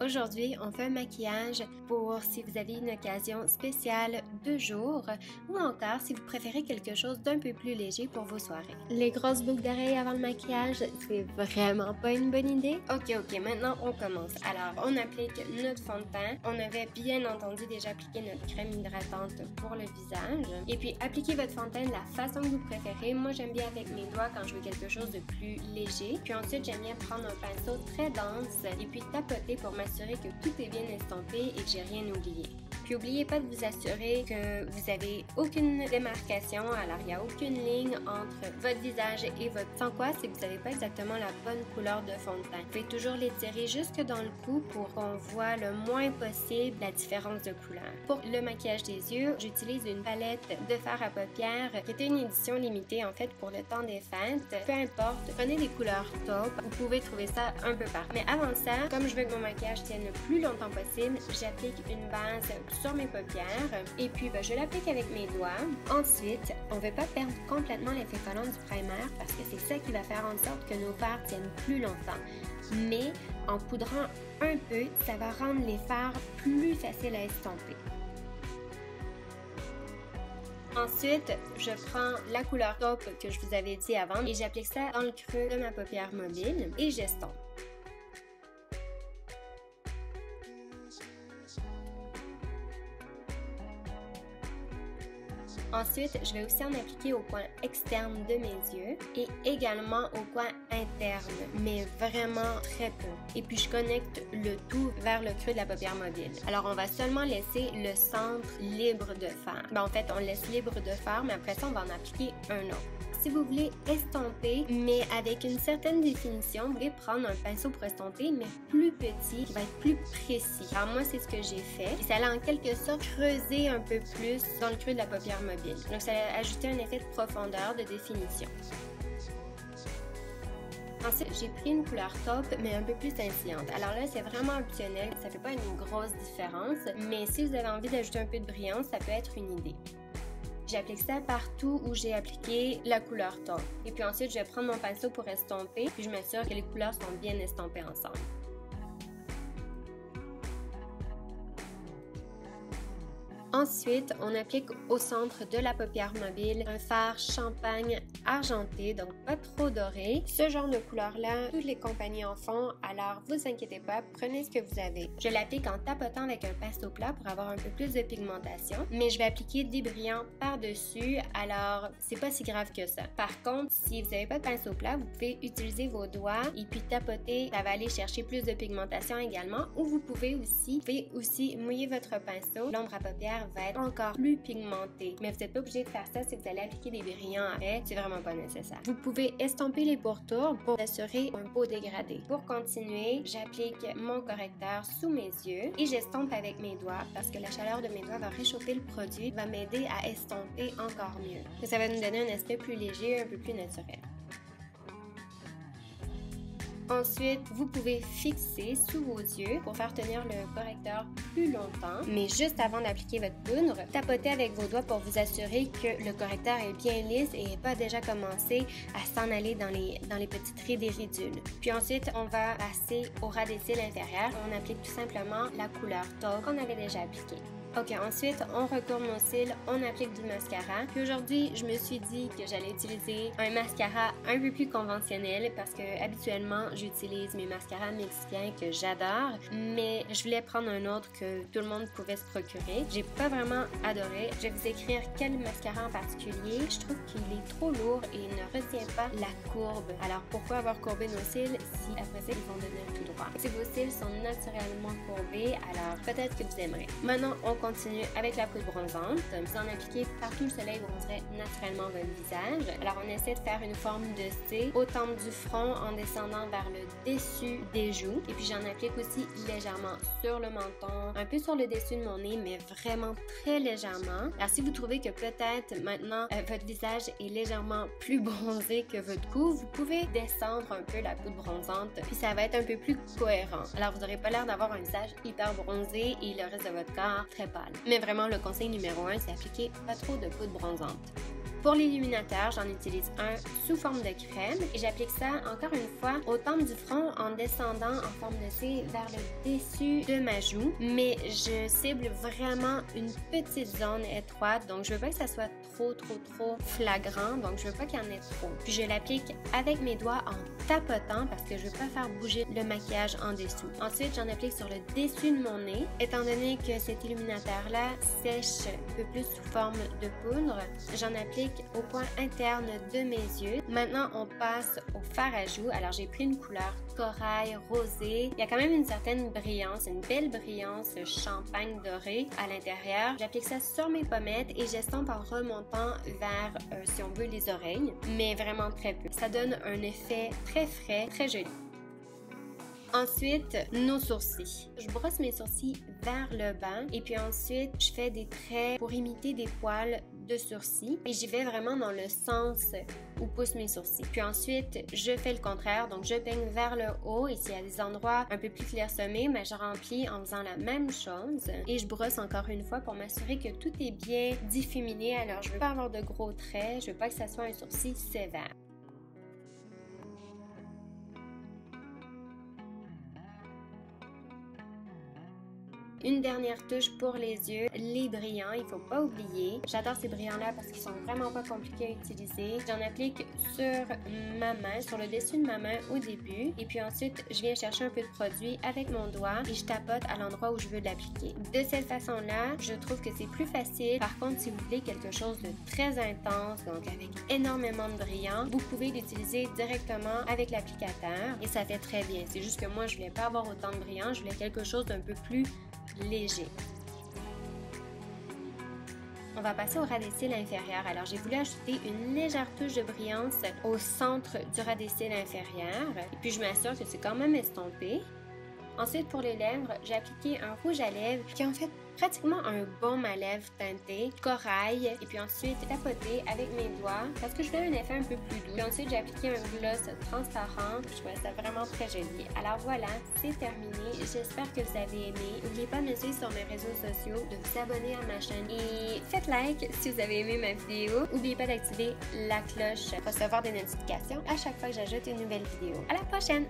Aujourd'hui, on fait un maquillage pour si vous avez une occasion spéciale de jour ou encore si vous préférez quelque chose d'un peu plus léger pour vos soirées. Les grosses boucles d'oreilles avant le maquillage, c'est vraiment pas une bonne idée. Ok, maintenant on commence. Alors, on applique notre fond de teint. On avait bien entendu déjà appliqué notre crème hydratante pour le visage. Et puis, appliquez votre fond de teint de la façon que vous préférez. Moi, j'aime bien avec mes doigts quand je veux quelque chose de plus léger. Puis ensuite, j'aime bien prendre un pinceau très dense et puis tapoter pour m'assurer que tout est bien estompé et que j'ai rien oublié. Puis n'oubliez pas de vous assurer que vous avez aucune démarcation, alors il n'y a aucune ligne entre votre visage et votre sans quoi, c'est que vous n'avez pas exactement la bonne couleur de fond de teint. Vous pouvez toujours l'étirer jusque dans le cou pour qu'on voit le moins possible la différence de couleur. Pour le maquillage des yeux, j'utilise une palette de fard à paupières qui était une édition limitée en fait pour le temps des fêtes. Peu importe, prenez des couleurs top, vous pouvez trouver ça un peu partout. Mais avant ça, comme je veux que mon maquillage tienne le plus longtemps possible, j'applique une base sur mes paupières et puis je l'applique avec mes doigts. Ensuite, on ne veut pas perdre complètement l'effet collant du primer parce que c'est ça qui va faire en sorte que nos fards tiennent plus longtemps. Mais en poudrant un peu, ça va rendre les fards plus faciles à estomper. Ensuite, je prends la couleur taupe que je vous avais dit avant et j'applique ça dans le creux de ma paupière mobile et j'estompe. Ensuite, je vais aussi en appliquer au coin externe de mes yeux et également au coin interne, mais vraiment très peu. Et puis, je connecte le tout vers le creux de la paupière mobile. Alors, on va seulement laisser le centre libre de fard. En fait, on laisse libre de fard, mais après ça, on va en appliquer un autre. Si vous voulez estomper, mais avec une certaine définition, vous pouvez prendre un pinceau pour estomper, mais plus petit, qui va être plus précis. Alors moi, c'est ce que j'ai fait. Et ça allait en quelque sorte creuser un peu plus dans le creux de la paupière mobile. Donc ça a ajouté un effet de profondeur, de définition. Ensuite, j'ai pris une couleur taupe, mais un peu plus scintillante. Alors là, c'est vraiment optionnel. Ça fait pas une grosse différence, mais si vous avez envie d'ajouter un peu de brillance, ça peut être une idée. J'applique ça partout où j'ai appliqué la couleur taupe. Et puis ensuite, je vais prendre mon pinceau pour estomper, puis je m'assure que les couleurs sont bien estompées ensemble. Ensuite, on applique au centre de la paupière mobile un fard champagne argenté, donc pas trop doré. Ce genre de couleur-là, toutes les compagnies en font, alors vous inquiétez pas, prenez ce que vous avez. Je l'applique en tapotant avec un pinceau plat pour avoir un peu plus de pigmentation, mais je vais appliquer des brillants par-dessus, alors c'est pas si grave que ça. Par contre, si vous n'avez pas de pinceau plat, vous pouvez utiliser vos doigts et puis tapoter, ça va aller chercher plus de pigmentation également, ou vous pouvez aussi mouiller votre pinceau. L'ombre à paupières va être encore plus pigmentée. Mais vous n'êtes pas obligé de faire ça si vous allez appliquer des brillants après, c'est vraiment pas nécessaire. Vous pouvez estomper les pourtours pour assurer un beau dégradé. Pour continuer, j'applique mon correcteur sous mes yeux et j'estompe avec mes doigts parce que la chaleur de mes doigts va réchauffer le produit, va m'aider à estomper encore mieux. Ça va nous donner un aspect plus léger, un peu plus naturel. Ensuite, vous pouvez fixer sous vos yeux pour faire tenir le correcteur plus longtemps. Mais juste avant d'appliquer votre poudre, tapotez avec vos doigts pour vous assurer que le correcteur est bien lisse et n'est pas déjà commencé à s'en aller dans les petits traits des ridules. Puis ensuite, on va passer au ras des cils inférieurs. On applique tout simplement la couleur taupe qu'on avait déjà appliquée. Ok, ensuite, on recourbe nos cils, on applique du mascara. Puis aujourd'hui, je me suis dit que j'allais utiliser un mascara un peu plus conventionnel parce que habituellement, j'utilise mes mascaras mexicains que j'adore, mais je voulais prendre un autre que tout le monde pouvait se procurer. J'ai pas vraiment adoré. Je vais vous écrire quel mascara en particulier. Je trouve qu'il est trop lourd et il ne retient pas la courbe. Alors pourquoi avoir courbé nos cils si après ça, ils vont devenir tout droits? Si vos cils sont naturellement courbés, alors peut-être que vous aimerez. Maintenant, on continue avec la poudre bronzante. Vous en appliquez partout le soleil bronzerait naturellement votre visage. Alors on essaie de faire une forme de C au temple du front en descendant vers le dessus des joues. Et puis j'en applique aussi légèrement sur le menton, un peu sur le dessus de mon nez, mais vraiment très légèrement. Alors si vous trouvez que peut-être maintenant votre visage est légèrement plus bronzé que votre cou, vous pouvez descendre un peu la poudre bronzante, puis ça va être un peu plus cohérent. Alors vous n'aurez pas l'air d'avoir un visage hyper bronzé et le reste de votre corps très pâle. Mais vraiment, le conseil numéro 1, c'est appliquer pas trop de poudre bronzante. Pour l'illuminateur, j'en utilise un sous forme de crème et j'applique ça encore une fois au temple du front en descendant en forme de C vers le dessus de ma joue, mais je cible vraiment une petite zone étroite, donc je veux pas que ça soit trop flagrant, donc je veux pas qu'il y en ait trop. Puis je l'applique avec mes doigts en tapotant parce que je veux pas faire bouger le maquillage en dessous. Ensuite, j'en applique sur le dessus de mon nez. Étant donné que cet illuminateur-là sèche un peu plus sous forme de poudre, j'en applique au point interne de mes yeux. Maintenant, on passe au fard à joues. Alors, j'ai pris une couleur corail rosé. Il y a quand même une certaine brillance, une belle brillance champagne doré à l'intérieur. J'applique ça sur mes pommettes et j'estompe en remontant vers, si on veut, les oreilles, mais vraiment très peu. Ça donne un effet très frais, très joli. Ensuite, nos sourcils. Je brosse mes sourcils vers le bas et puis ensuite, je fais des traits pour imiter des poils de sourcils et j'y vais vraiment dans le sens où poussent mes sourcils. Puis ensuite, je fais le contraire, donc je peigne vers le haut et s'il y a des endroits un peu plus clairsemés, mais je remplis en faisant la même chose et je brosse encore une fois pour m'assurer que tout est bien diffuminé. Alors, je veux pas avoir de gros traits, je veux pas que ça soit un sourcil sévère. Une dernière touche pour les yeux, les brillants, il faut pas oublier. J'adore ces brillants-là parce qu'ils sont vraiment pas compliqués à utiliser. J'en applique sur ma main, sur le dessus de ma main au début. Et puis ensuite, je viens chercher un peu de produit avec mon doigt et je tapote à l'endroit où je veux l'appliquer. De cette façon-là, je trouve que c'est plus facile. Par contre, si vous voulez quelque chose de très intense, donc avec énormément de brillants, vous pouvez l'utiliser directement avec l'applicateur et ça fait très bien. C'est juste que moi, je voulais pas avoir autant de brillants, je voulais quelque chose d'un peu plus léger. On va passer au ras des cils inférieur. Alors, j'ai voulu ajouter une légère touche de brillance au centre du ras des cils inférieur. Et puis, je m'assure que c'est quand même estompé. Ensuite, pour les lèvres, j'ai appliqué un rouge à lèvres qui est en fait pratiquement un baume à lèvres teinté corail. Et puis ensuite, tapoté avec mes doigts parce que je voulais un effet un peu plus doux. Puis ensuite, j'ai appliqué un gloss transparent. Je trouvais ça vraiment très joli. Alors voilà, c'est terminé. J'espère que vous avez aimé. N'oubliez pas de me suivre sur mes réseaux sociaux, de vous abonner à ma chaîne et faites like si vous avez aimé ma vidéo. N'oubliez pas d'activer la cloche pour recevoir des notifications à chaque fois que j'ajoute une nouvelle vidéo. À la prochaine!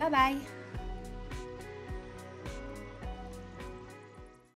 Bye bye!